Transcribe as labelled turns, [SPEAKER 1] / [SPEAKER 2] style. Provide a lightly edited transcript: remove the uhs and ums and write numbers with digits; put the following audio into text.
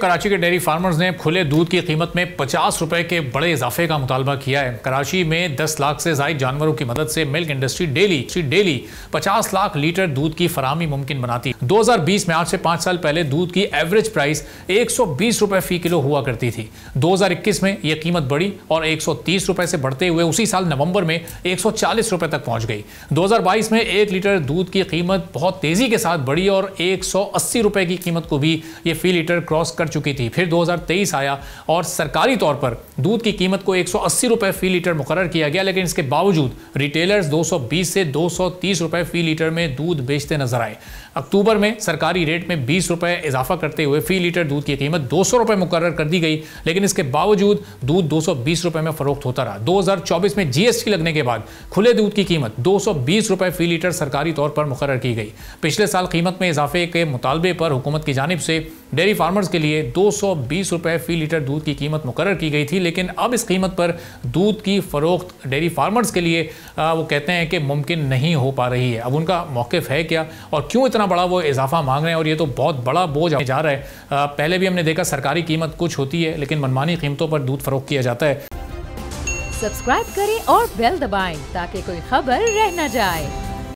[SPEAKER 1] कराची के dairy farmers ने खुले दूध की कीमत में 50 रुपए के बड़े इजाफे का मुतालबा किया है। कराची में 10 लाख से ज़ायद जानवरों की मदद से milk industry daily 50 lakh litre दूध की फराहमी मुमकिन बनाती है। 2020 में आज से 5 साल पहले दूध की एवरेज प्राइस 120 रुपए फी किलो हुआ करती थी। 2021 में यह कीमत बढ़ी और 130 रुपए से बढ़ते हुए उसी साल नवंबर में 140 रुपए तक पहुंच गई। 2022 में 1 लीटर दूध की कीमत बहुत तेजी के साथ बढ़ी और 180 रुपए की कीमत को भी ये फी लीटर क्रॉस कर चुकी थी। फिर 2023 आया और सरकारी तौर पर दूध की कीमत को 180 रुपए फी लीटर मुकर्रर किया गया, लेकिन इसके बावजूद रिटेलर्स 220 से 230 रुपए फी लीटर में दूध बेचते नजर आए। अक्टूबर में सरकारी रेट में 20 रुपए इजाफा करते हुए फी लीटर दूध की कीमत 200 रुपए मुकर्रर कर दी गई, लेकिन इसके बावजूद दूध 220 रुपए में फरोख्त होता रहा। 2024 में जीएसटी लगने के बाद खुले दूध की कीमत 220 रुपए फी लीटर सरकारी तौर पर मुकर्रर की गई। पिछले साल कीमत में इजाफे के मुतालबे पर हुकूमत की जानिब से डेयरी फार्मर्स के लिए 220 रुपए फी लीटर दूध की कीमत मुकर्रर की गई थी, लेकिन अब इस कीमत पर दूध की फरोख्त डेयरी फार्मर्स के लिए वो कहते हैं कि मुमकिन नहीं हो पा रही है। अब उनका मौक़िफ़ है क्या और क्यों इतना बड़ा वो इजाफा मांग रहे हैं, और ये तो बहुत बड़ा बोझ जा रहा है। पहले भी हमने देखा सरकारी कीमत कुछ होती है, लेकिन मनमानी कीमतों पर दूध फरोख्त किया जाता है।
[SPEAKER 2] सब्सक्राइब करें और बेल दबाएं ताकि कोई खबर रह न जाए।